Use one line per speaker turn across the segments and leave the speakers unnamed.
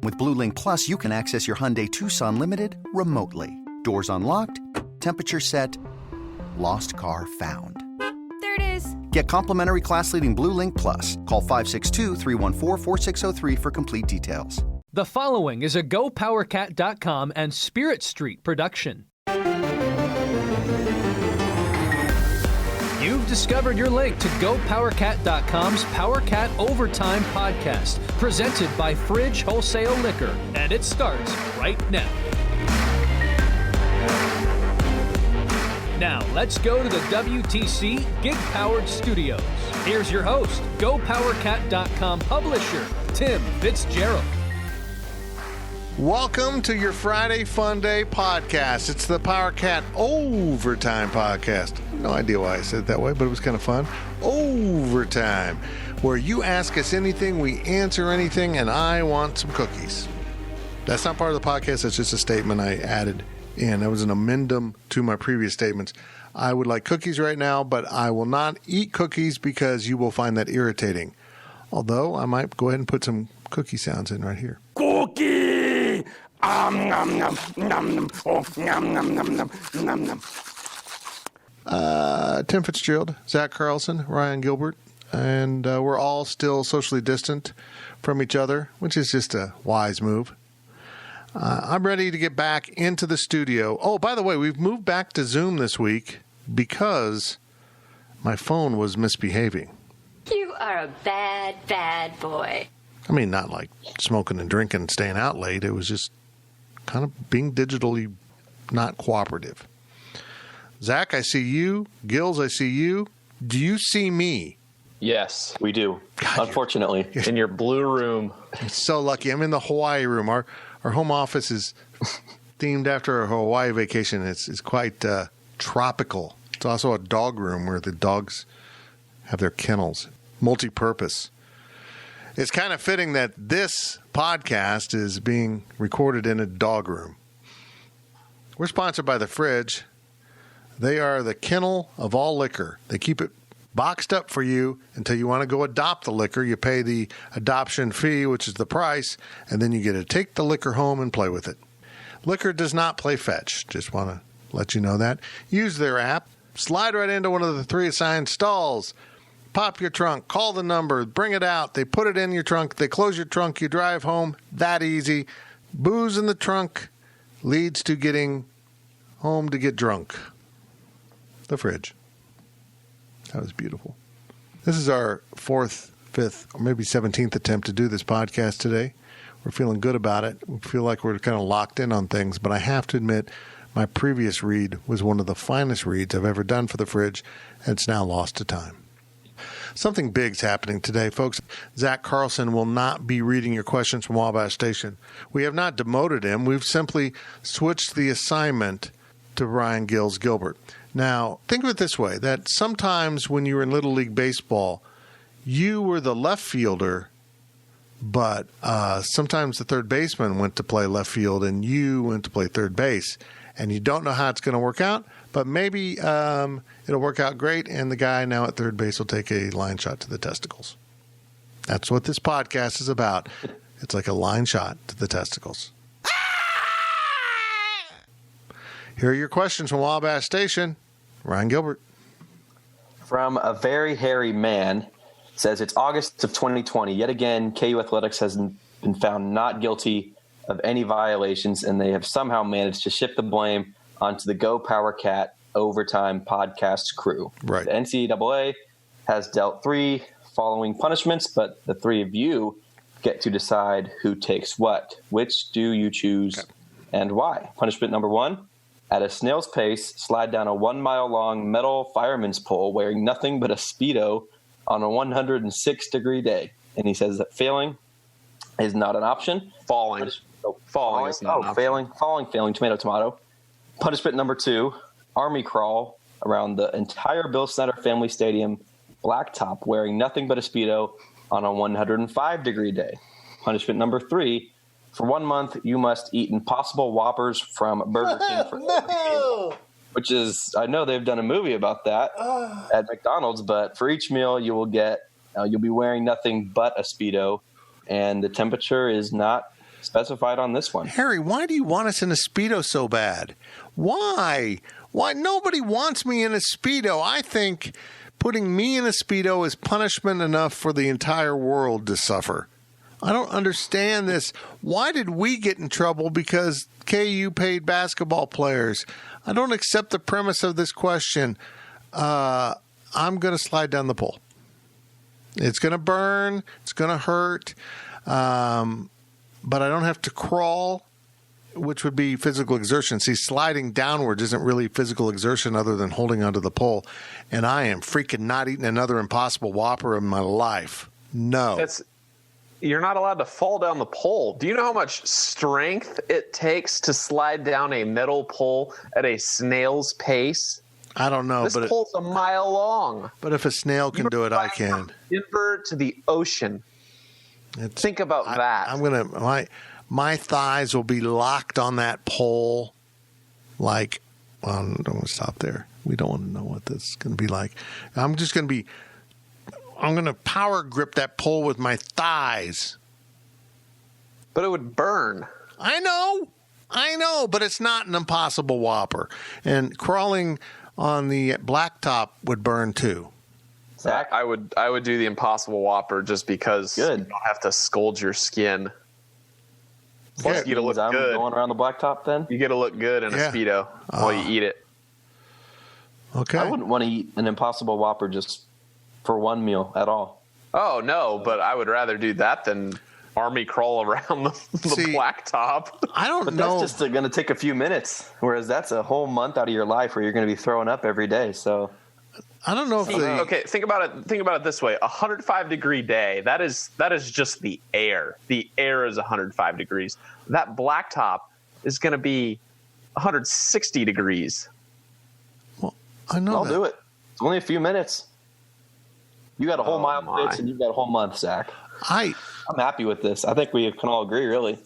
With Blue Link Plus, you can access your Hyundai Tucson Limited remotely. Doors unlocked, temperature set, lost car found.
There it is.
Get complimentary class-leading Blue Link Plus. Call 562-314-4603 for complete details.
The following is a GoPowerCat.com and Spirit Street production. You've discovered your link to GoPowerCat.com's PowerCat Overtime podcast, presented by Fridge Wholesale Liquor, and it starts right now. Now, let's go to the WTC Gig-Powered Studios. Here's your host, GoPowerCat.com publisher, Tim Fitzgerald.
Welcome to your Friday Fun Day podcast. It's the PowerCat Overtime podcast. No idea why I said it that way, but it was kind of fun. Overtime, where you ask us anything, we answer anything, and I want some cookies. That's not part of the podcast. That's just a statement I added in. That was an amendum to my previous statements. I would like cookies right now, but I will not eat cookies because you will find that irritating. Although I might go ahead and put some cookie sounds in right here.
Cookie! Nom, nom, nom, nom. Oh, nom, nom, nom, nom, nom, nom.
Tim Fitzgerald, Zach Carlson, Ryan Gilbert, and we're all still socially distant from each other, which is just a wise move. I'm ready to get back into the studio. Oh, by the way, we've moved back to Zoom this week because my phone was misbehaving.
You are a bad, bad boy.
I mean, not like smoking and drinking and staying out late. It was just kind of being digitally not cooperative. Zach, I see you. Gills, I see you. Do you see me?
Yes, we do.
God,
unfortunately, in your blue room.
I'm so lucky. I'm in the Hawaii room. Our home office is themed after a Hawaii vacation. It's quite tropical. It's also a dog room where the dogs have their kennels. Multi-purpose. It's kind of fitting that this podcast is being recorded in a dog room. We're sponsored by The Fridge. They are the kennel of all liquor. They keep it boxed up for you until you want to go adopt the liquor. You pay the adoption fee, which is the price, and then you get to take the liquor home and play with it. Liquor does not play fetch. Just want to let you know that. Use their app. Slide right into one of the 3 assigned stalls. Pop your trunk, call the number, bring it out. They put it in your trunk. They close your trunk. You drive home. That easy. Booze in the trunk leads to getting home to get drunk. The Fridge. That was beautiful. This is our 4th, 5th, or maybe 17th attempt to do this podcast today. We're feeling good about it. We feel like we're kind of locked in on things, but I have to admit my previous read was one of the finest reads I've ever done for The Fridge, and it's now lost to time. Something big's happening today, folks. Zach Carlson will not be reading your questions from Wabash Station. We have not demoted him. We've simply switched the assignment to Ryan Gilbert. Now, think of it this way, that sometimes when you were in Little League Baseball, you were the left fielder, but sometimes the third baseman went to play left field and you went to play third base. And you don't know how it's going to work out, but maybe it'll work out great, and the guy now at third base will take a line shot to the testicles. That's what this podcast is about. It's like a line shot to the testicles. Here are your questions from Wabash Station. Ryan Gilbert.
From a very hairy man, says it's August of 2020. Yet again, KU Athletics has been found not guilty of any violations, and they have somehow managed to shift the blame onto the Go PowerCat Overtime podcast crew.
Right.
The NCAA has dealt 3 following punishments, but the 3 of you get to decide who takes what. Which do you choose and why? Punishment number 1, at a snail's pace, slide down a 1-mile-long metal fireman's pole wearing nothing but a Speedo on a 106-degree day. And he says that failing is not an option.
Falling is not an option.
Failing, tomato. Punishment number 2, army crawl around the entire Bill Snyder Family Stadium blacktop wearing nothing but a Speedo on a 105-degree day. Punishment number 3, for 1 month, you must eat Impossible Whoppers from Burger King for meal, which is, I know they've done a movie about that at McDonald's, but for each meal you will get, you'll be wearing nothing but a Speedo, and the temperature is not specified on this one.
Harry, why do you want us in a Speedo so bad? Why? Why? Nobody wants me in a Speedo. I think putting me in a Speedo is punishment enough for the entire world to suffer. I don't understand this. Why did we get in trouble because KU paid basketball players? I don't accept the premise of this question. I'm going to slide down the pole. It's going to burn. It's going to hurt. But I don't have to crawl, which would be physical exertion. See, sliding downwards isn't really physical exertion other than holding onto the pole. And I am freaking not eating another Impossible Whopper in my life. No.
You're not allowed to fall down the pole. Do you know how much strength it takes to slide down a metal pole at a snail's pace?
I don't know.
This pole's a mile long.
But if a snail can do it, I can.
Denver to the ocean. Think about that.
I'm gonna my thighs will be locked on that pole. Like, well, I don't want to stop there. We don't want to know what this is going to be like. I'm going to power grip that pole with my thighs.
But it would burn.
I know, but it's not an Impossible Whopper. And crawling on the blacktop would burn too.
Zach?
I would do the Impossible Whopper just because you don't have to scold your skin. Plus, you get to look good.
Going around the blacktop then?
You get to look good in a Speedo while you eat it.
Okay.
I wouldn't want to eat an Impossible Whopper just for one meal at all.
Oh, no, but I would rather do that than army crawl around the blacktop.
I don't
but
know.
That's just going to take a few minutes, whereas that's a whole month out of your life where you're going to be throwing up every day. So
I don't know if
okay, think about it this way. 105-degree day, that is just the air. The air is 105 degrees. That blacktop is going to be 160 degrees.
Well, I know
I'll do it. It's only a few minutes. You got a whole mile minutes and you've got a whole month, Zach. I'm happy with this. I think we can all agree, really.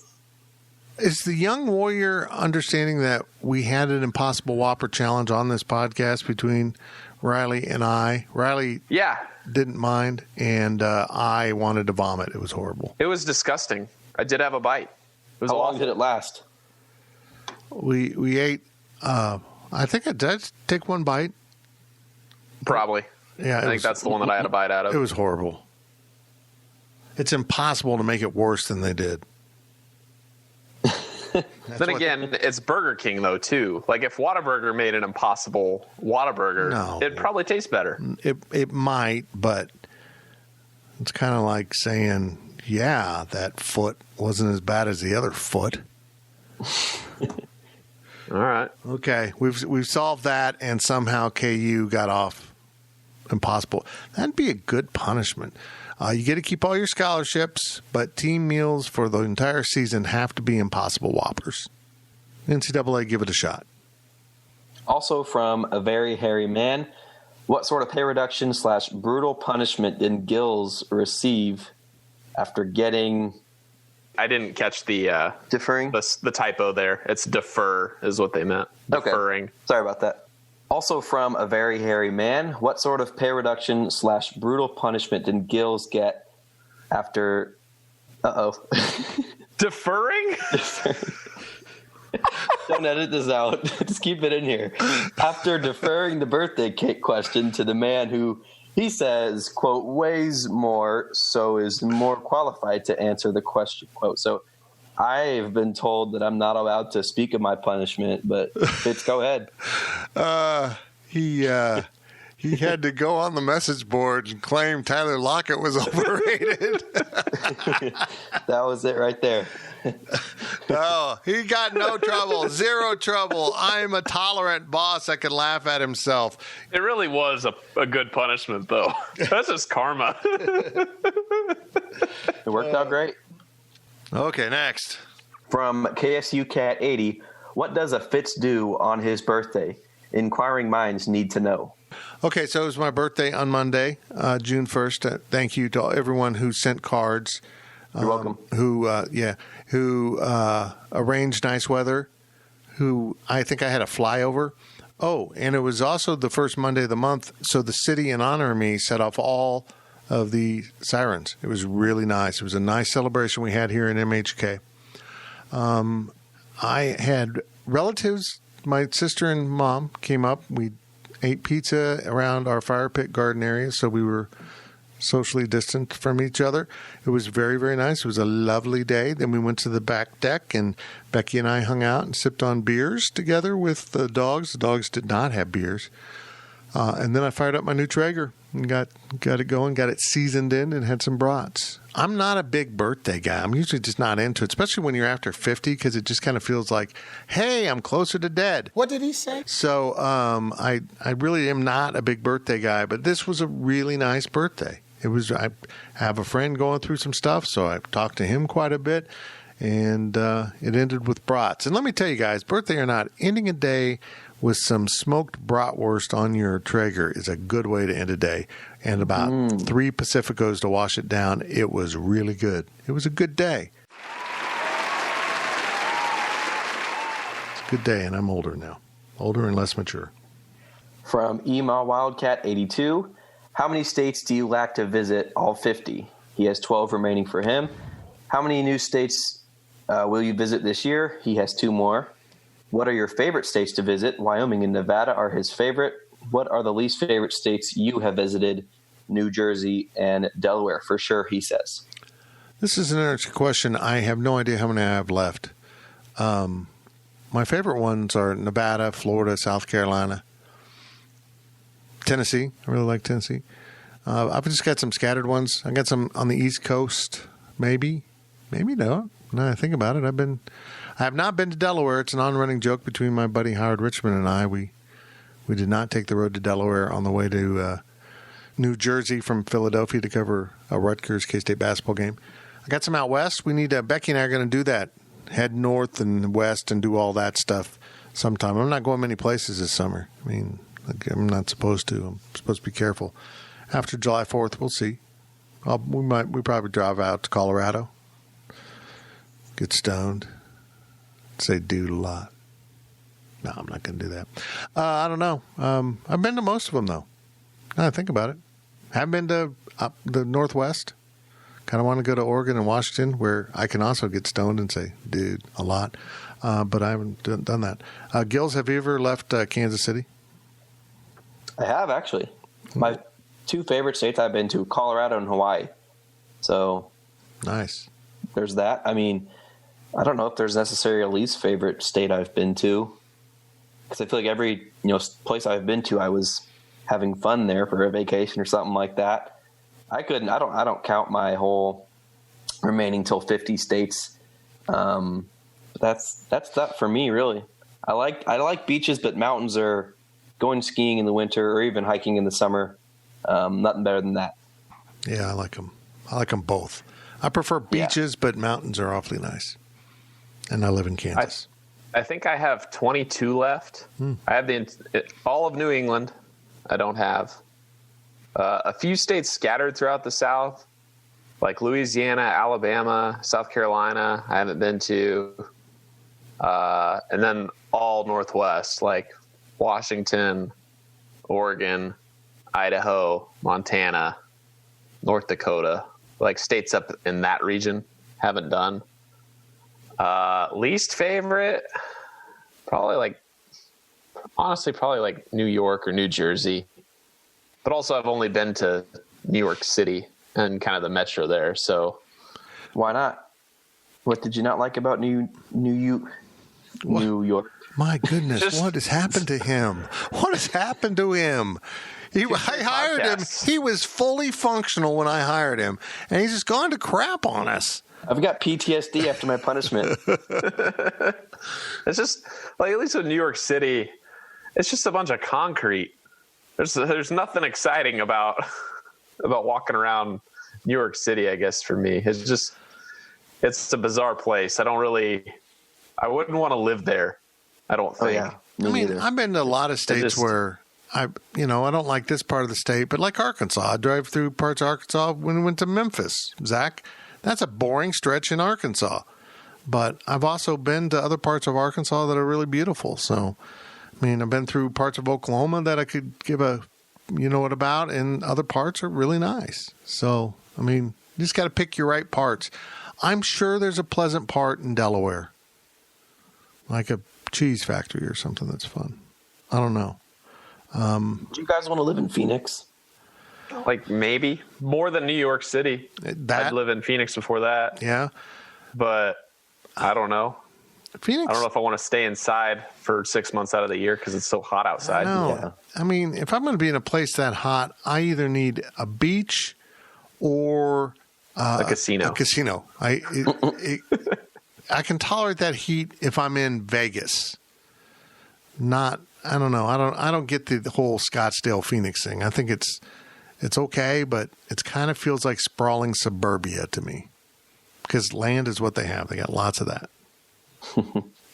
Is the Young Warrior understanding that we had an Impossible Whopper challenge on this podcast between Riley and I? Riley didn't mind, and I wanted to vomit. It was horrible.
It was disgusting. I did have a bite.
How long did it last?
We ate, I think I did take one bite.
Probably.
Yeah,
I think that's the one that I had a bite out of.
It was horrible. It's impossible to make it worse than they did.
Then again, it's Burger King, though, too. Like, if Whataburger made an Impossible Whataburger, it'd probably taste better.
It might, but it's kind of like saying, yeah, that foot wasn't as bad as the other foot.
All right.
Okay, we've solved that, and somehow KU got off Impossible. That'd be a good punishment. You get to keep all your scholarships, but team meals for the entire season have to be Impossible Whoppers. NCAA, give it a shot.
Also from a very hairy man, what sort of pay reduction / brutal punishment did Gills receive after getting...
I didn't catch the...
deferring?
The typo there. It's defer is what they meant. Deferring.
Okay. Sorry about that. Also from a very hairy man, what sort of pay reduction / brutal punishment did Gills get after...
Deferring?
Don't edit this out. Just keep it in here. After deferring the birthday cake question to the man who, he says, quote, weighs more, so is more qualified to answer the question, quote. So I've been told that I'm not allowed to speak of my punishment, but Fitz, go ahead.
He had to go on the message board and claim Tyler Lockett was overrated.
That was it right there.
Oh, he got no trouble, zero trouble. I'm a tolerant boss that can laugh at himself.
It really was a good punishment, though. That's just karma.
It worked out great.
Okay, next.
From KSU Cat 80, what does a Fitz do on his birthday? Inquiring minds need to know.
Okay, so it was my birthday on Monday, June 1st. Thank you to everyone who sent cards.
You're welcome.
Who arranged nice weather, who I think I had a flyover. Oh, and it was also the first Monday of the month, so the city, in honor of me, set off all of the sirens. It was really nice. It was a nice celebration we had here in MHK. I had relatives. My sister and mom came up. We ate pizza around our fire pit garden area, so we were socially distant from each other. It was very, very nice. It was a lovely day. Then we went to the back deck, and Becky and I hung out and sipped on beers together with the dogs. The dogs did not have beers. And then I fired up my new Traeger and got it going, got it seasoned in, and had some brats. I'm not a big birthday guy. I'm usually just not into it, especially when you're after 50, because it just kind of feels like, hey, I'm closer to dead.
What did he say?
So I really am not a big birthday guy, but this was a really nice birthday. I have a friend going through some stuff, so I talked to him quite a bit, and it ended with brats. And let me tell you guys, birthday or not, ending a day with some smoked bratwurst on your Traeger is a good way to end a day. And about 3 Pacificos to wash it down. It was really good. It was a good day. It's a good day, and I'm older now. Older and less mature.
From Ema Wildcat 82, how many states do you lack to visit? All 50. He has 12 remaining for him. How many new states will you visit this year? He has 2 more. What are your favorite states to visit? Wyoming and Nevada are his favorite. What are the least favorite states you have visited? New Jersey and Delaware, for sure, he says.
This is an interesting question. I have no idea how many I have left. My favorite ones are Nevada, Florida, South Carolina, Tennessee. I really like Tennessee. I've just got some scattered ones. I got some on the East Coast, maybe no. Now I think about it, I have not been to Delaware. It's an on-running joke between my buddy Howard Richmond and I. We did not take the road to Delaware on the way to New Jersey from Philadelphia to cover a Rutgers K-State basketball game. I got some out west. We need Becky and I are going to do that. Head north and west and do all that stuff sometime. I'm not going many places this summer. I mean, I'm not supposed to. I'm supposed to be careful. After July 4th, we'll see. We probably drive out to Colorado, get stoned, say dude a lot. No, I'm not going to do that. I don't know. I've been to most of them, though. Now I think about it. Haven't been to the Northwest. Kind of want to go to Oregon and Washington, where I can also get stoned and say dude a lot. But I haven't done that. Gills, have you ever left Kansas City?
I have, actually. My 2 favorite states I've been to, Colorado and Hawaii. So
nice.
There's that. I mean, I don't know if there's necessarily a least favorite state I've been to, because I feel like every place I've been to, I was having fun there for a vacation or something like that. I don't count my whole remaining till 50 states. That's that for me, really. I like beaches, but mountains are going skiing in the winter or even hiking in the summer. Nothing better than that.
Yeah, I like them. I like them both. I prefer beaches, but mountains are awfully nice. And I live in Kansas.
I think I have 22 left. I have all of New England. I don't have a few states scattered throughout the South, like Louisiana, Alabama, South Carolina. I haven't been to, and then all Northwest, like Washington, Oregon, Idaho, Montana, North Dakota, like states up in that region. Haven't done. Least favorite, probably like New York or New Jersey. But also I've only been to New York City and kind of the metro there. So
why not? What did you not like about New York?
My goodness, what has happened to him? What has happened to him? I hired him. He was fully functional when I hired him, and he's just gone to crap on us.
I've got PTSD after my punishment.
It's just like, at least with New York City, it's just a bunch of concrete. There's nothing exciting about walking around New York City, I guess, for me. It's a bizarre place. I wouldn't want to live there, I don't think.
Oh, yeah. Me neither.
I've been to a lot of states where I don't like this part of the state, but like Arkansas. I drive through parts of Arkansas when we went to Memphis, Zach. That's a boring stretch in Arkansas. But I've also been to other parts of Arkansas that are really beautiful. So, I mean, I've been through parts of Oklahoma that I could give a what about, and other parts are really nice. So, I mean, you just got to pick your right parts. I'm sure there's a pleasant part in Delaware. like a cheese factory or something that's fun. I don't know.
Do you guys want to live in Phoenix?
Like maybe more than New York City. I'd live in Phoenix before that.
Yeah.
But I don't know.
Phoenix.
I don't know if I want to stay inside for 6 months out of the year because it's so hot outside.
No.
Yeah.
I mean, if I'm going to be in a place that hot, I either need a beach or
a casino.
A casino. I can tolerate that heat if I'm in Vegas. I don't know. I don't get the whole Scottsdale Phoenix thing. I think it's okay, but it kind of feels like sprawling suburbia to me because land is what they have. They got lots of that.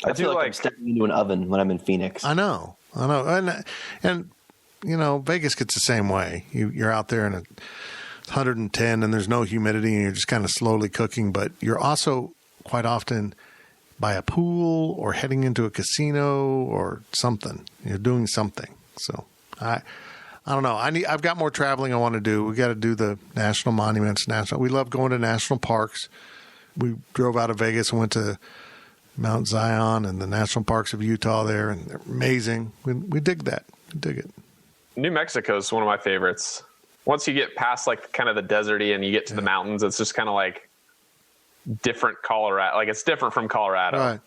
I feel like I'm stepping into an oven when I'm in Phoenix.
I know, and you know, Vegas gets the same way. You're out there in 110, and there's no humidity, and you're just kind of slowly cooking. But you're also quite often by a pool or heading into a casino or something. You're doing something. So I don't know. I've got more traveling I want to do. We got to do the national monuments. We love going to national parks. We drove out of Vegas and went to Mount Zion and the national parks of Utah there, and they're amazing. We dig that. We dig it.
New Mexico is one of my favorites. Once you get past like kind of the deserty and you get to the mountains, it's just kind of like different Colorado. Like it's different from Colorado.
Right.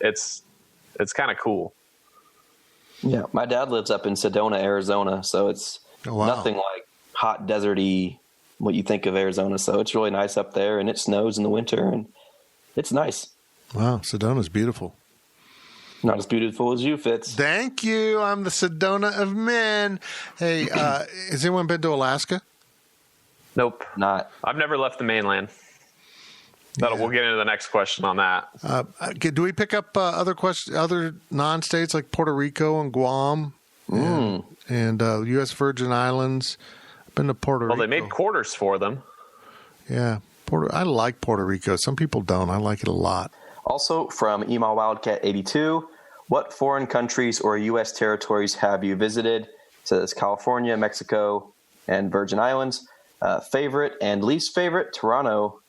It's kind of cool.
Yeah, my dad lives up in Sedona, Arizona, so it's nothing like hot, deserty, what you think of Arizona. So it's really nice up there, and it snows in the winter, and it's nice.
Wow, Sedona's beautiful.
Not as beautiful as you, Fitz.
Thank you. I'm the Sedona of men. Hey, has anyone been to Alaska?
Nope.
Not.
I've never left the mainland. We'll get into the next question on that.
Do we pick up other non-states like Puerto Rico and Guam and U.S. Virgin Islands? I've been to Puerto Rico.
Well, they made quarters for them.
Yeah, I like Puerto Rico. Some people don't. I like it a lot.
Also from Email Wildcat 82, what foreign countries or U.S. territories have you visited? It says California, Mexico, and Virgin Islands. Favorite and least favorite, Toronto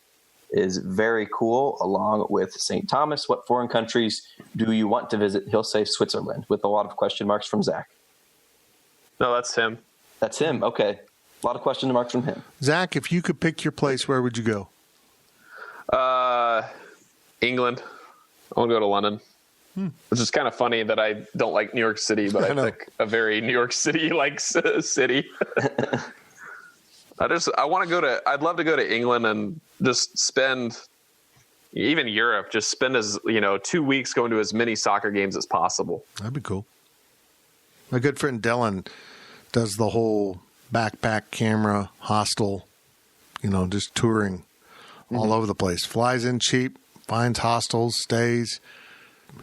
is very cool, along with St. Thomas. What foreign countries do you want to visit? He'll say Switzerland, with a lot of question marks from Zach.
No, that's him.
That's him. Okay. A lot of question marks from him.
Zach, if you could pick your place, where would you go?
England. I want to go to London. It's just kind of funny that I don't like New York City, but I pick a very New York City-like city. I'd love to go to England and just spend, even Europe, just spend 2 weeks going to as many soccer games as possible.
That'd be cool. My good friend Dylan does the whole backpack camera hostel, just touring all over the place. Flies in cheap, finds hostels, stays.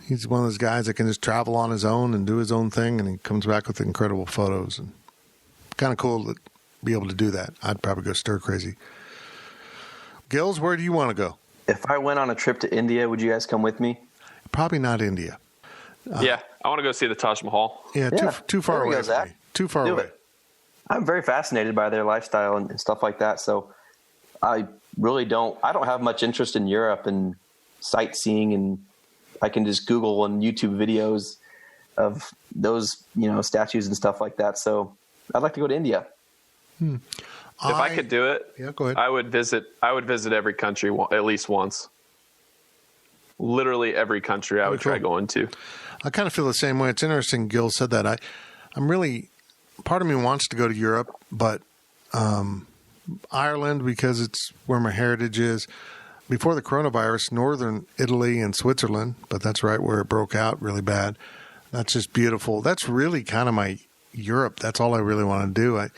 He's one of those guys that can just travel on his own and do his own thing, and he comes back with incredible photos. And kind of cool to be able to do that. I'd probably go stir crazy. Gills, where do you want to go?
If I went on a trip to India, would you guys come with me?
Probably not India.
Yeah, I want to go see the Taj Mahal.
Yeah, too far away from me. Too far away.
I'm very fascinated by their lifestyle and stuff like that. So I don't have much interest in Europe and sightseeing, and I can just Google and YouTube videos of those, statues and stuff like that. So I'd like to go to India.
If I could do it,
go ahead.
I would visit every country at least once. Literally every country I would try going to.
I kind of feel the same way. It's interesting Gil said that. I'm really, part of me wants to go to Europe, but Ireland, because it's where my heritage is. Before the coronavirus, northern Italy and Switzerland, but that's right where it broke out really bad. That's just beautiful. That's really kind of my Europe. That's all I really want to do.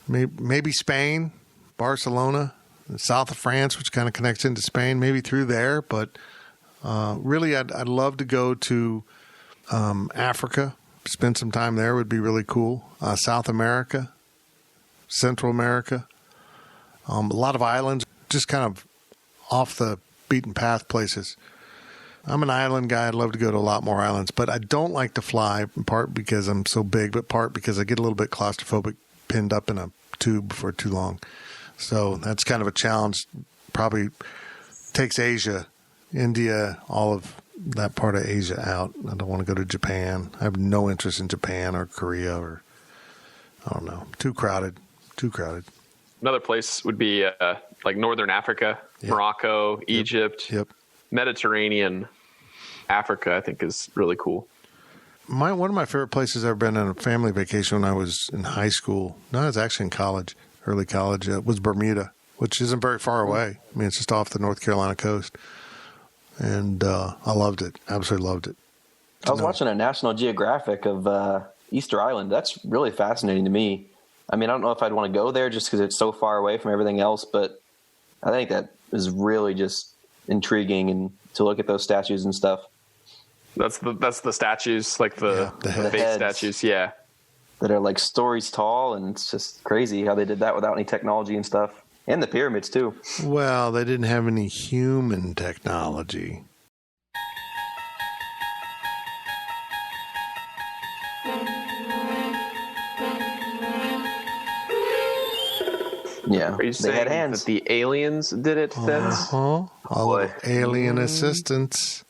Maybe Spain, Barcelona, the south of France, which kind of connects into Spain, maybe through there. But really, I'd love to go to Africa, spend some time there would be really cool. South America, Central America, a lot of islands, just kind of off the beaten path places. I'm an island guy. I'd love to go to a lot more islands, but I don't like to fly, in part because I'm so big, but part because I get a little bit claustrophobic pinned up in a tube for too long. So that's kind of a challenge. Probably takes Asia, India, all of that part of Asia out. I don't want to go to Japan. I have no interest in Japan or Korea or, I don't know, too crowded.
Another place would be like Northern Africa, Morocco, Egypt, Mediterranean Africa, I think is really cool.
One of my favorite places I've been on a family vacation when I was in high school, no, I was actually in college, early college, was Bermuda, which isn't very far away. I mean, it's just off the North Carolina coast. And I loved it. Absolutely loved it.
I was watching a National Geographic of Easter Island. That's really fascinating to me. I mean, I don't know if I'd want to go there just because it's so far away from everything else, but I think that is really just intriguing, and to look at those statues and stuff.
That's the statues, like the face statues,
that are like stories tall, and it's just crazy how they did that without any technology and stuff. And the pyramids, too.
Well, they didn't have any human technology.
Yeah.
Are you saying that the aliens did it, Fitz?
All the alien assistants.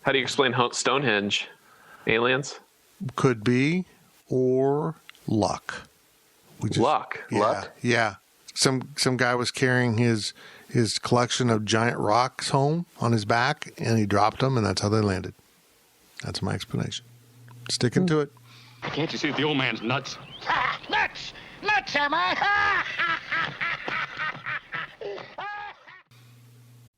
How do you explain Stonehenge? Aliens?
Could be, or luck.
Luck?
Yeah. Some guy was carrying his collection of giant rocks home on his back, and he dropped them, and that's how they landed. That's my explanation. Sticking to it.
Can't you see the old man's nuts? Nuts! Nuts, am I?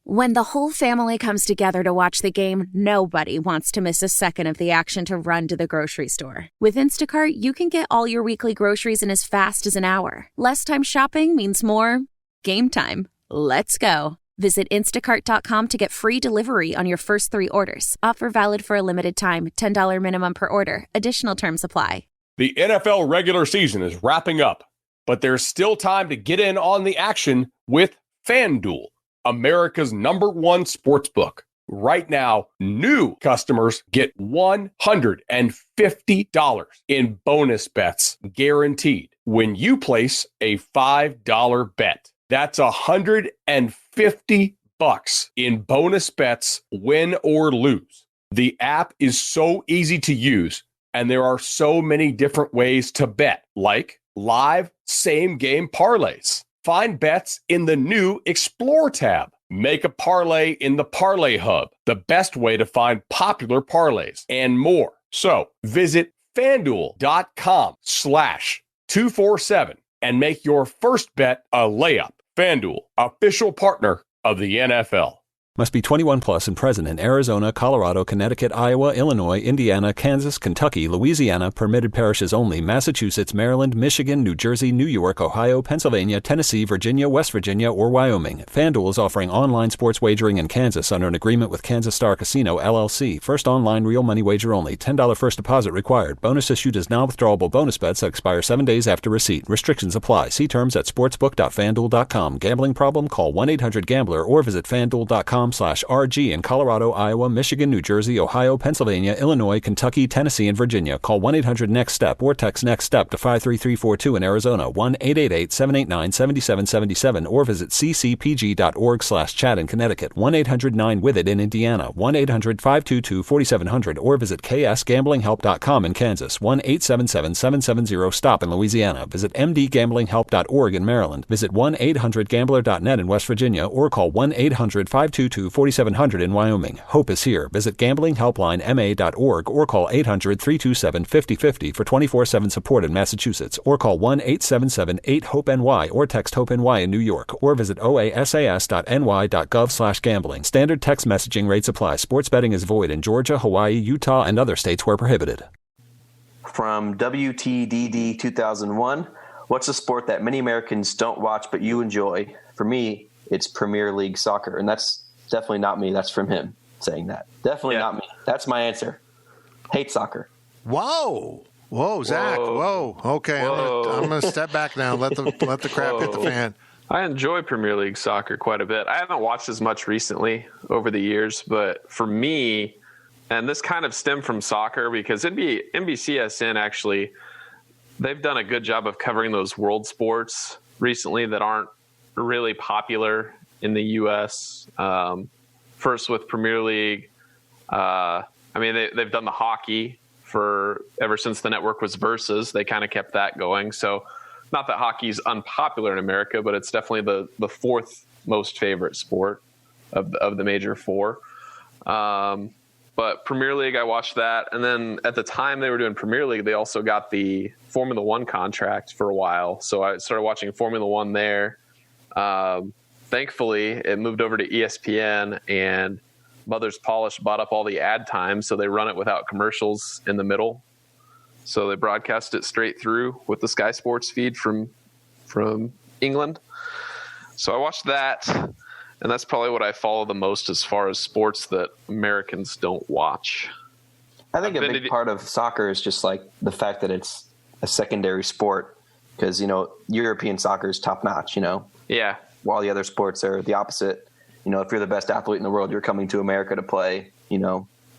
When the whole family comes together to watch the game, nobody wants to miss a second of the action to run to the grocery store. With Instacart, you can get all your weekly groceries in as fast as an hour. Less time shopping means more game time. Let's go. Visit instacart.com to get free delivery on your first 3 orders. Offer valid for a limited time. $10 minimum per order. Additional terms apply.
The NFL regular season is wrapping up, but there's still time to get in on the action with FanDuel, America's #1 sportsbook. Right now, new customers get $150 in bonus bets guaranteed when you place a $5 bet. That's $150 in bonus bets, win or lose. The app is so easy to use, and there are so many different ways to bet, like live same-game parlays. Find bets in the new Explore tab. Make a parlay in the Parlay Hub, the best way to find popular parlays, and more. So visit FanDuel.com/247 and make your first bet a layup. FanDuel, official partner of the NFL.
Must be 21 plus and present in Arizona, Colorado, Connecticut, Iowa, Illinois, Indiana, Kansas, Kentucky, Louisiana, permitted parishes only, Massachusetts, Maryland, Michigan, New Jersey, New York, Ohio, Pennsylvania, Tennessee, Virginia, West Virginia, or Wyoming. FanDuel is offering online sports wagering in Kansas under an agreement with Kansas Star Casino, LLC. First online real money wager only. $10 first deposit required. Bonus issued as non-withdrawable bonus bets that expire 7 days after receipt. Restrictions apply. See terms at sportsbook.fanduel.com. Gambling problem? Call 1-800-GAMBLER or visit fanduel.com/RG in Colorado, Iowa, Michigan, New Jersey, Ohio, Pennsylvania, Illinois, Kentucky, Tennessee, and Virginia. Call 1-800-NEXT-STEP or text NEXT-STEP to 53342 in Arizona, 1-888-789-7777, or visit ccpg.org/chat in Connecticut, 1-800-9-WITH-IT in Indiana, 1-800-522-4700, or visit ksgamblinghelp.com in Kansas, 1-877-770-STOP in Louisiana. Visit mdgamblinghelp.org in Maryland. Visit 1-800-GAMBLER.net in West Virginia, or call 1-800-522-4700 in Wyoming. Hope is here. Visit gamblinghelplinema.org or call 800-327-5050 for 24/7 support in Massachusetts, or call 1-877-8-HOPE-NY or text HOPE-NY in New York, or visit oasas.ny.gov/gambling. Standard text messaging rates apply. Sports betting is void in Georgia, Hawaii, Utah, and other states where prohibited.
From WTDD 2001, what's a sport that many Americans don't watch but you enjoy? For me, it's Premier League soccer, and that's definitely not me. That's from him saying that. Definitely not me. That's my answer. Hate soccer.
Whoa, Zach. Whoa. Okay, I'm gonna step back now. Let the crap hit the fan.
I enjoy Premier League soccer quite a bit. I haven't watched as much recently over the years, but for me, and this kind of stemmed from soccer because NBCSN actually, they've done a good job of covering those world sports recently that aren't really popular in the U.S. First with Premier League, I mean, they've done the hockey for ever since the network was Versus. They kind of kept that going. So not that hockey's unpopular in America, but it's definitely the fourth most favorite sport of the major four. But Premier League, I watched that. And then at the time they were doing Premier League, they also got the Formula One contract for a while. So I started watching Formula One there. Thankfully, it moved over to ESPN, and Mother's Polish bought up all the ad time, so they run it without commercials in the middle. So they broadcast it straight through with the Sky Sports feed from England. So I watched that, and that's probably what I follow the most as far as sports that Americans don't watch.
I think a big part of soccer is just like the fact that it's a secondary sport because, European soccer is top notch,
Yeah.
While the other sports are the opposite. If you're the best athlete in the world, you're coming to America to play,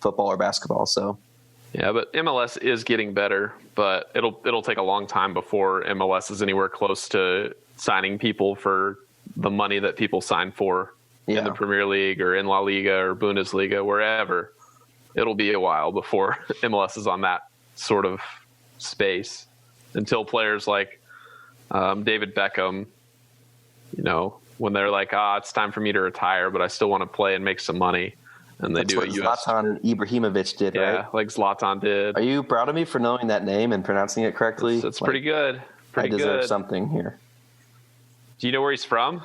football or basketball. So,
yeah, but MLS is getting better, but it'll take a long time before MLS is anywhere close to signing people for the money that people sign for in the Premier League or in La Liga or Bundesliga, wherever. It'll be a while before MLS is on that sort of space until players like David Beckham, when they're like, it's time for me to retire, but I still want to play and make some money. And they
That's
do
what
a US.
Zlatan Ibrahimovic did, right?
Yeah, like Zlatan did.
Are you proud of me for knowing that name and pronouncing it correctly?
It's pretty good.
I deserve something here.
Do you know where he's from?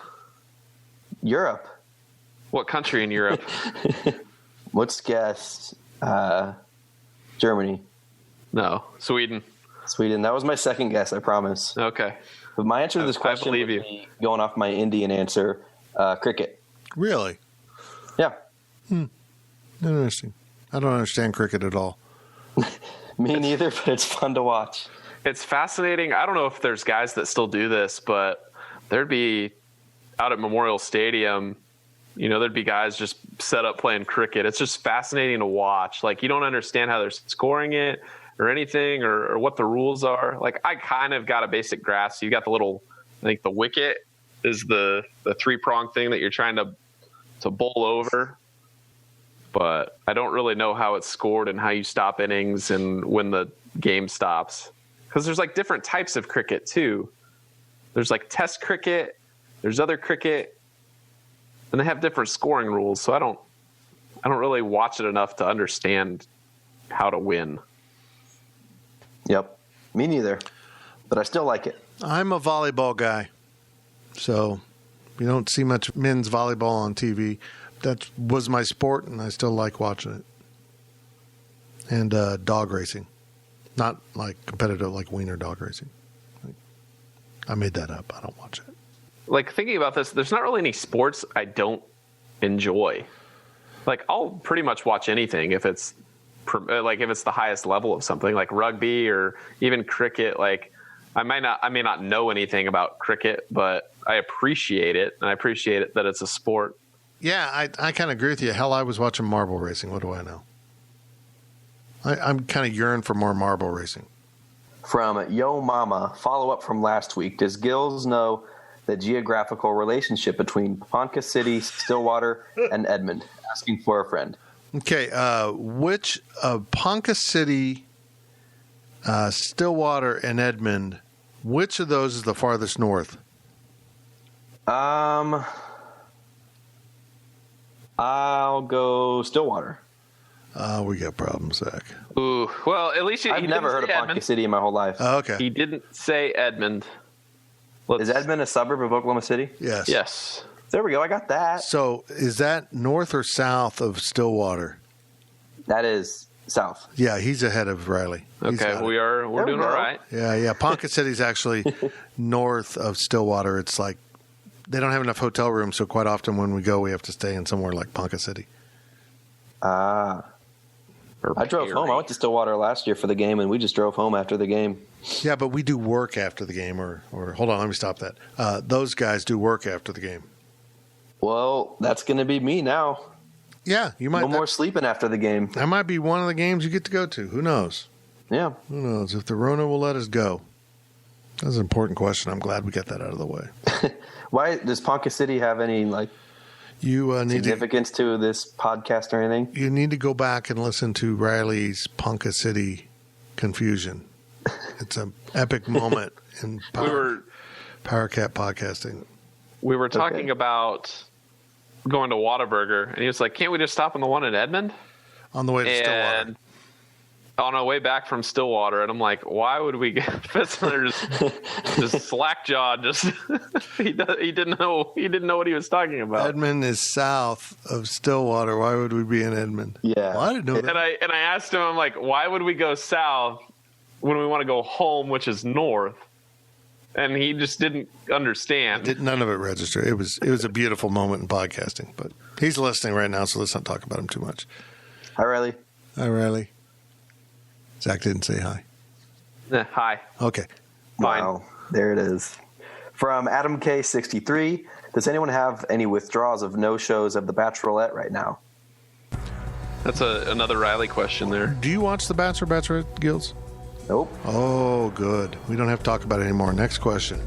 Europe.
What country in Europe?
Let's guess. Germany.
No, Sweden.
Sweden. That was my second guess, I promise.
Okay.
But my answer to this question would be, going off my Indian answer, cricket.
Really?
Yeah.
Interesting. I don't understand cricket at all.
Me neither, but it's fun to watch.
It's fascinating. I don't know if there's guys that still do this, but there'd be out at Memorial Stadium, there'd be guys just set up playing cricket. It's just fascinating to watch. Like, you don't understand how they're scoring it or anything or what the rules are. Like, I kind of got a basic grasp. You got the little, I think the wicket is the 3-prong thing that you're trying to bowl over. But I don't really know how it's scored and how you stop innings and when the game stops. Because there's like different types of cricket too. There's like test cricket, there's other cricket, and they have different scoring rules. So I don't really watch it enough to understand how to win.
Yep. Me neither. But I still like it.
I'm a volleyball guy. So you don't see much men's volleyball on TV. That was my sport, and I still like watching it. And dog racing. Not like competitive, like wiener dog racing. I made that up. I don't watch it.
Like, thinking about this, there's not really any sports I don't enjoy. Like, I'll pretty much watch anything if it's the highest level of something, like rugby or even cricket. Like, I may not know anything about cricket, but I appreciate it, and I appreciate it that it's a sport.
Yeah, I kind of agree with you. Hell, I was watching marble racing. What do I know? I'm kind of yearn for more marble racing.
From Yo Mama, follow-up from last week. Does Gills know the geographical relationship between Ponca City, Stillwater, and Edmond? Asking for a friend.
Okay, which Ponca City, Stillwater, and Edmond, which of those is the farthest north?
I'll go Stillwater.
We got problems, Zach.
Ooh, well, at least
I've never heard of Ponca City in my whole life.
Oh, okay.
He didn't say Edmond.
Is Edmond a suburb of Oklahoma City?
Yes.
Yes.
There we go. I got that.
So is that north or south of Stillwater?
That is south.
Yeah, he's ahead of Riley.
Okay, we're doing all right.
Yeah. Ponca City's actually north of Stillwater. It's like they don't have enough hotel rooms, so quite often when we go, we have to stay in somewhere like Ponca City.
I drove home. I went to Stillwater last year for the game, and we just drove home after the game.
Yeah, but we do work after the game, or hold on, let me stop that. Those guys do work after the game.
Well, that's going to be me now.
Yeah, you might.
No more sleeping after the game.
That might be one of the games you get to go to. Who knows?
Yeah.
Who knows if the Rona will let us go? That's an important question. I'm glad we got that out of the way.
Why does Ponca City have any
You need
significance to this podcast or anything?
You need to go back and listen to Riley's Ponca City confusion. It's an epic moment in Power Cat podcasting.
We were talking about going to Whataburger, and he was like, "Can't we just stop on the one in Edmond?"
On the way to Stillwater.
On our way back from Stillwater, and I'm like, "Why would we get Fitzner just slack-jawed? He didn't know what he was talking about."
Edmond is south of Stillwater. Why would we be in Edmond?
Yeah,
well, I didn't know that.
And I asked him, I'm like, "Why would we go south when we want to go home, which is north?" And he just didn't understand.
None of it registered. It was a beautiful moment in podcasting. But he's listening right now, so let's not talk about him too much.
Hi, Riley.
Hi, Riley. Zach didn't say hi.
Hi.
Okay.
Fine.
Wow. There it is. From Adam K63, does anyone have any withdrawals of no-shows of The Bachelorette right now?
That's another Riley question there.
Do you watch The Bachelor, Bachelorette, Gills?
Nope.
Oh, good. We don't have to talk about it anymore. Next question.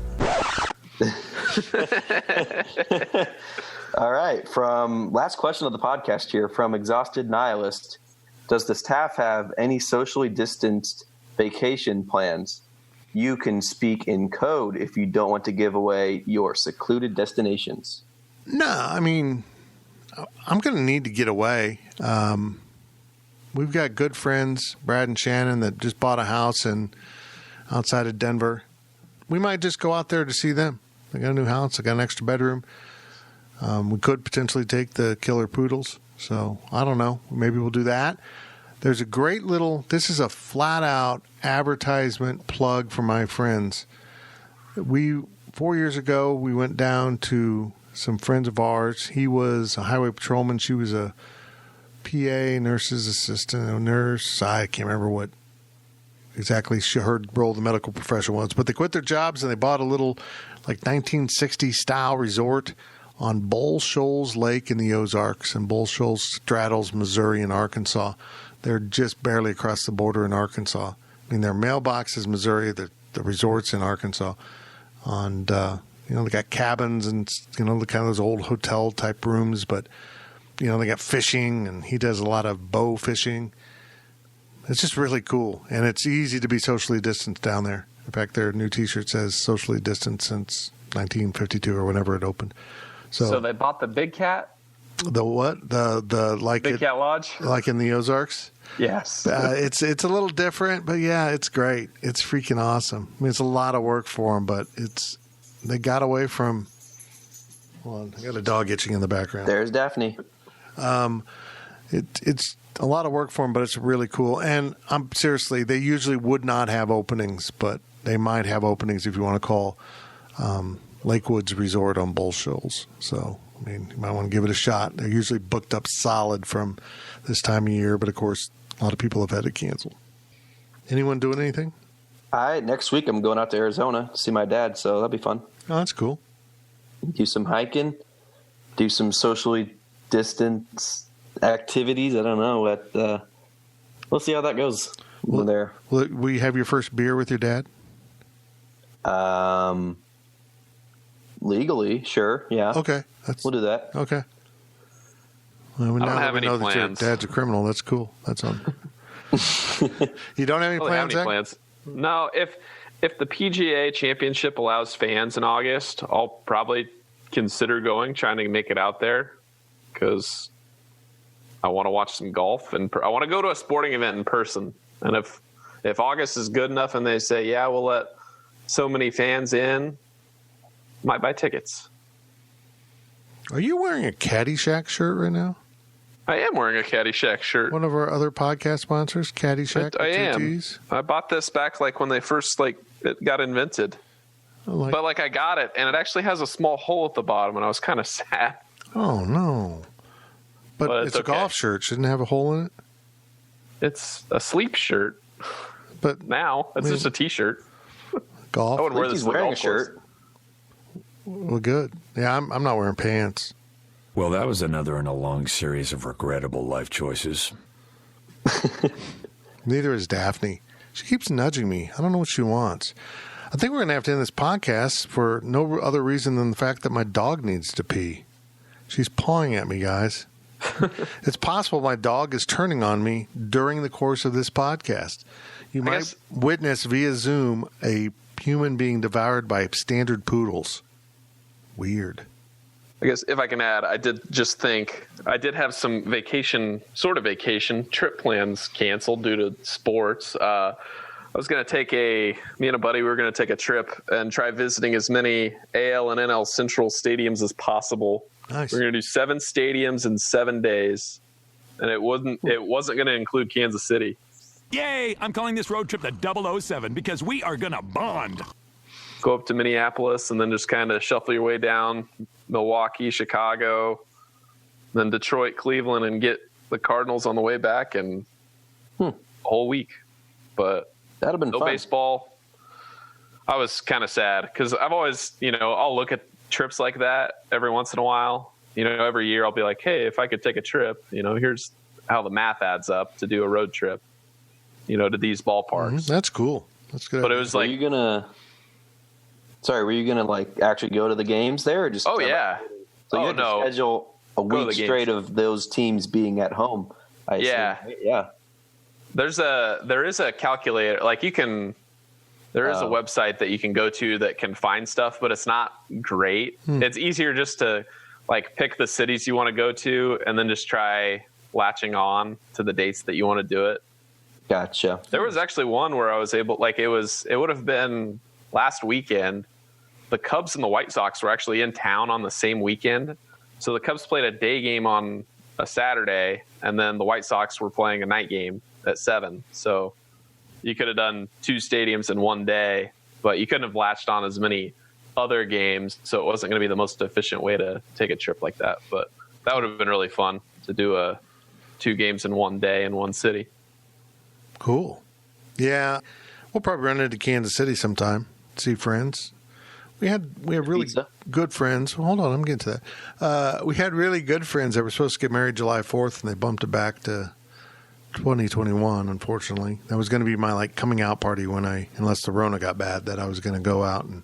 All right. From last question of the podcast here, from Exhausted Nihilist. Does the staff have any socially distanced vacation plans? You can speak in code if you don't want to give away your secluded destinations.
No, I mean, I'm going to need to get away. We've got good friends, Brad and Shannon, that just bought a house outside of Denver. We might just go out there to see them. They got a new house. They got an extra bedroom. We could potentially take the killer poodles. So I don't know. Maybe we'll do that. There's a great this is a flat out advertisement plug for my friends. 4 years ago, we went down to some friends of ours. He was a highway patrolman. She was a PA, nurse's assistant, a nurse. I can't remember what exactly her role in the medical profession was, but they quit their jobs and they bought a little 1960 style resort on Bull Shoals Lake in the Ozarks, and Bull Shoals straddles Missouri and Arkansas. They're just barely across the border in Arkansas. I mean, their mailbox is Missouri, the resort's in Arkansas. And, they got cabins and, the kind of those old hotel type rooms, but, they got fishing, and he does a lot of bow fishing. It's just really cool, and it's easy to be socially distanced down there. In fact, their new T-shirt says socially distanced since 1952 or whenever it opened.
So they bought the Big Cat?
The what? The
Big Cat Lodge?
Like in the Ozarks?
Yes.
It's a little different, but yeah, it's great. It's freaking awesome. I mean, it's a lot of work for them, but they got away from. Hold on, I got a dog itching in the background.
There's Daphne.
It's a lot of work for them, but it's really cool. And seriously, they usually would not have openings, but they might have openings if you want to call Lakewoods Resort on Bull Shoals. So, I mean, you might want to give it a shot. They're usually booked up solid from this time of year, but of course, a lot of people have had to cancel. Anyone doing anything?
Next week I'm going out to Arizona to see my dad, so that'll be fun.
Oh, that's cool.
Do some hiking, do some socially distanced activities. I don't know. We'll see how that goes there.
Will you have your first beer with your dad?
Legally, sure. Yeah.
Okay.
We'll do that.
Okay. Well,
I don't have any plans.
That your dad's a criminal. That's cool. That's on. You don't have any plans?
Plans? No. If the PGA Championship allows fans in August, I'll probably consider trying to make it out there, because I want to watch some golf and I want to go to a sporting event in person. And if August is good enough and they say, yeah, we'll let so many fans in, might buy tickets.
Are you wearing a Caddyshack shirt right now?
I am wearing a Caddyshack shirt.
One of our other podcast sponsors, Caddyshack.
I am. I bought this back when they first it got invented. But I got it, and it actually has a small hole at the bottom, and I was kind of sad.
Oh no! But it's a golf shirt. Shouldn't it have a hole in it?
It's a sleep shirt.
But
now it's just a T-shirt.
Golf.
I wouldn't wear this.
He's wearing a shirt.
Well, good. Yeah, I'm not wearing pants.
Well, that was another in a long series of regrettable life choices.
Neither is Daphne. She keeps nudging me. I don't know what she wants. I think we're going to have to end this podcast for no other reason than the fact that my dog needs to pee. She's pawing at me, guys. It's possible my dog is turning on me during the course of this podcast. You might witness via Zoom a human being devoured by standard poodles. Weird.
I guess if I can add, I did just think I did have some vacation trip plans canceled due to sports. I was going to take me and a buddy, we were going to take a trip and try visiting as many AL and NL Central stadiums as possible.
Nice.
We're going to do 7 stadiums in 7 days, and it wasn't going to include Kansas City.
Yay! I'm calling this road trip the 007 because we are going to bond.
Go up to Minneapolis and then just kind of shuffle your way down Milwaukee, Chicago, then Detroit, Cleveland, and get the Cardinals on the way back and a whole week. But
that'd have been
no
fun.
Baseball. I was kind of sad because I've always, I'll look at trips like that every once in a while. Every year I'll be like, hey, if I could take a trip, here's how the math adds up to do a road trip, to these ballparks.
That's cool. That's good.
But it was
were you gonna like actually go to the games there, or just?
Oh yeah.
So you had to schedule a week straight of those teams being at home. I assume. Yeah.
There is a calculator. Like there is a website that you can go to that can find stuff, but it's not great. It's easier just to like pick the cities you want to go to and then just try latching on to the dates that you want to do it.
Gotcha.
There was actually one where I was able, it would have been last weekend. The Cubs and the White Sox were actually in town on the same weekend. So the Cubs played a day game on a Saturday, and then the White Sox were playing a night game at 7. So you could have done 2 stadiums in one day, but you couldn't have latched on as many other games. So it wasn't going to be the most efficient way to take a trip like that. But that would have been really fun to do 2 games in one day in one city.
Cool. Yeah. We'll probably run into Kansas City sometime, see friends. We have really good friends. Well, hold on, I'm getting to that. We had really good friends that were supposed to get married July 4th, and they bumped it back to 2021, unfortunately. That was going to be my coming out party unless the Rona got bad, that I was going to go out and,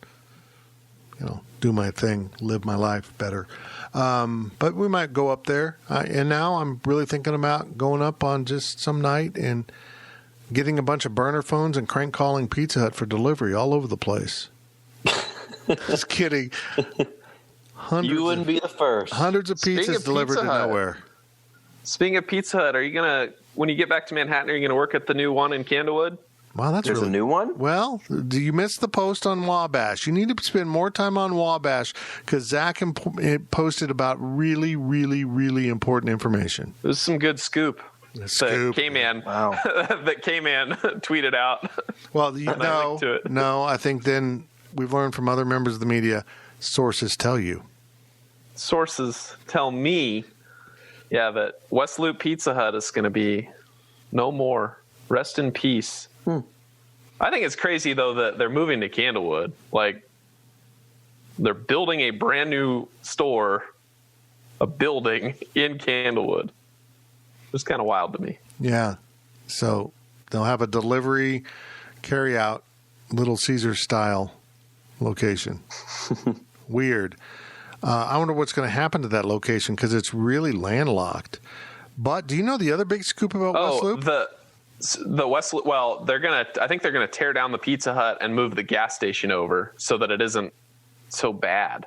do my thing, live my life better. But we might go up there. And now I'm really thinking about going up on just some night and getting a bunch of burner phones and crank calling Pizza Hut for delivery all over the place. Just kidding.
You wouldn't be the first.
Hundreds of pizzas delivered to nowhere.
Speaking of Pizza Hut, are you going to, when you get back to Manhattan, are you going to work at the new one in Candlewood?
Wow,
There's a new one?
Well, do you miss the post on Wabash? You need to spend more time on Wabash because Zach posted about really, really, really important information.
It was some good scoop. That K-Man tweeted out.
Well, I think then we've learned from other members of the media, sources tell you.
Sources tell me, that West Loop Pizza Hut is going to be no more. Rest in peace. I think it's crazy, though, that they're moving to Candlewood. They're building a brand new store, a building in Candlewood. It's kind of wild to me.
Yeah. So they'll have a delivery, carry out, Little Caesar style location. Weird. I wonder what's going to happen to that location because it's really landlocked. But do you know the other big scoop about West Loop?
The West Loop. Well, I think they're gonna tear down the Pizza Hut and move the gas station over so that it isn't so bad.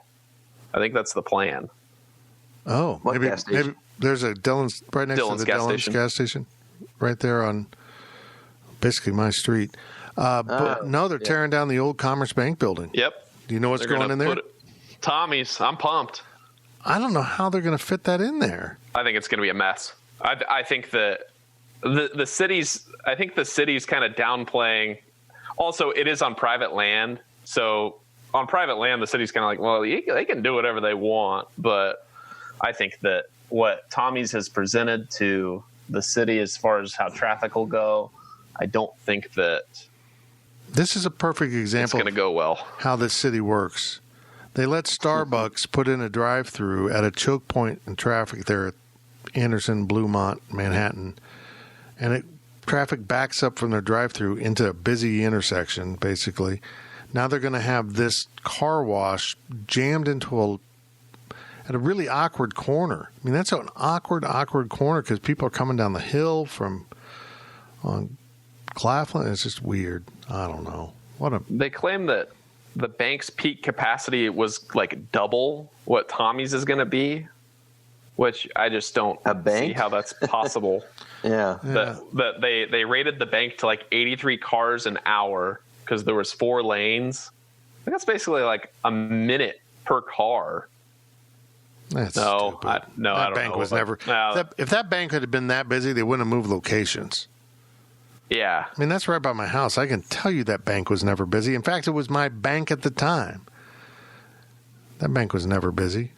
I think that's the plan.
Oh, maybe there's a Dillon's right next to the Dillon's gas station, right there on basically my street. But no, they're tearing down the old Commerce Bank building.
Yep.
Do you know what's going in there?
Tommy's. I'm pumped.
I don't know how they're going to fit that in there.
I think it's going to be a mess. I think that the city's kind of downplaying. Also, it is on private land. So on private land, the city's kind of like, well, they can do whatever they want. But I think that what Tommy's has presented to the city as far as how traffic will go, I don't think that
this is a perfect example.
It's going to go well.
How this city works. They let Starbucks put in a drive-through at a choke point in traffic there at Anderson, Bluemont, Manhattan, and traffic backs up from their drive-through into a busy intersection, basically. Now they're going to have this car wash jammed into at a really awkward corner. I mean, that's an awkward corner because people are coming down the hill from on Claflin. It's just weird. I don't know.
They claim that the bank's peak capacity was like double what Tommy's is going to be, which I just don't see how that's possible. That they rated the bank to like 83 cars an hour because there was 4 lanes. I think that's basically like a minute per car.
That's
stupid. I don't
bank
know.
Was never. If that bank had been that busy, they wouldn't have moved locations.
Yeah.
I mean, that's right by my house. I can tell you that bank was never busy. In fact, it was my bank at the time. That bank was never busy.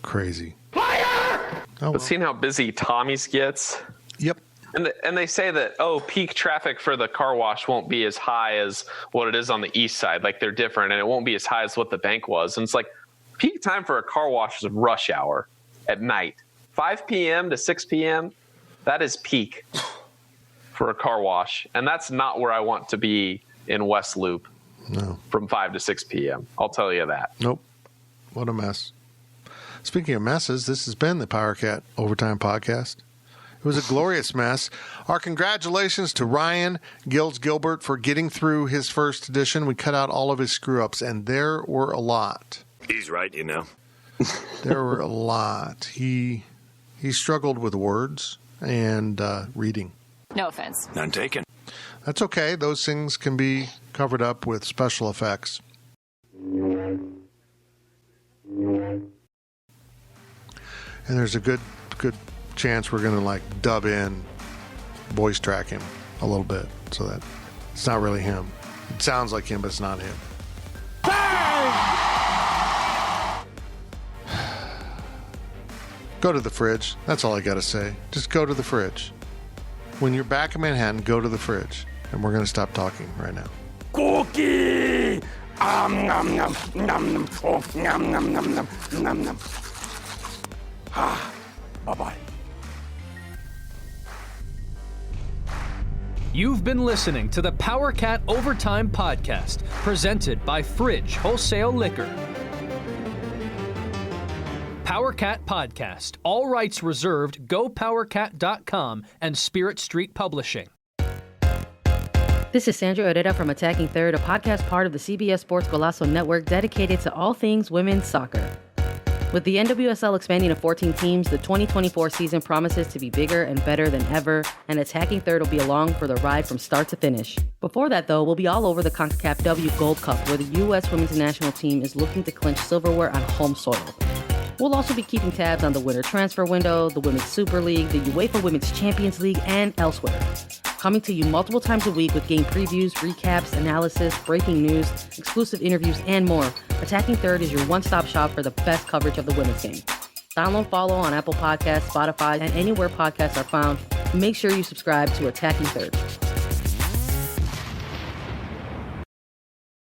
Crazy.
But seeing how busy Tommy's gets.
Yep.
And they say that, peak traffic for the car wash won't be as high as what it is on the east side. Like, they're different, and it won't be as high as what the bank was. And it's like, peak time for a car wash is rush hour at night. 5 p.m. to 6 p.m., that is peak for a car wash. And that's not where I want to be in West Loop.
No.
From 5 to 6 p.m. I'll tell you that.
Nope. What a mess. Speaking of messes, this has been the PowerCat Overtime Podcast. It was a glorious mess. Our congratulations to Ryan Gilbert for getting through his first edition. We cut out all of his screw-ups, and there were a lot.
He's right, you know.
There were a lot. He struggled with words and reading.
No offense.
None taken.
That's okay. Those things can be covered up with special effects. And there's a good chance we're going to dub in, voice track him a little bit so that it's not really him. It sounds like him, but it's not him. Go to the fridge. That's all I got to say. Just go to the fridge. When you're back in Manhattan, go to the fridge. And we're going to stop talking right now.
Cookie! Nom nom nom nom. Oh, nom nom nom nom nom nom. Bye-bye.
You've been listening to the PowerCat Overtime Podcast, presented by Fridge Wholesale Liquor. PowerCat Podcast. All rights reserved. GoPowerCat.com and Spirit Street Publishing.
This is Sandra Herrera from Attacking Third, a podcast part of the CBS Sports Golazo Network dedicated to all things women's soccer. With the NWSL expanding to 14 teams, the 2024 season promises to be bigger and better than ever, and Attacking Third will be along for the ride from start to finish. Before that, though, we'll be all over the CONCACAF W Gold Cup, where the U.S. women's national team is looking to clinch silverware on home soil. We'll also be keeping tabs on the winter transfer window, the Women's Super League, the UEFA Women's Champions League, and elsewhere. Coming to you multiple times a week with game previews, recaps, analysis, breaking news, exclusive interviews, and more. Attacking Third is your one-stop shop for the best coverage of the women's game. Download, follow on Apple Podcasts, Spotify, and anywhere podcasts are found. Make sure you subscribe to Attacking Third.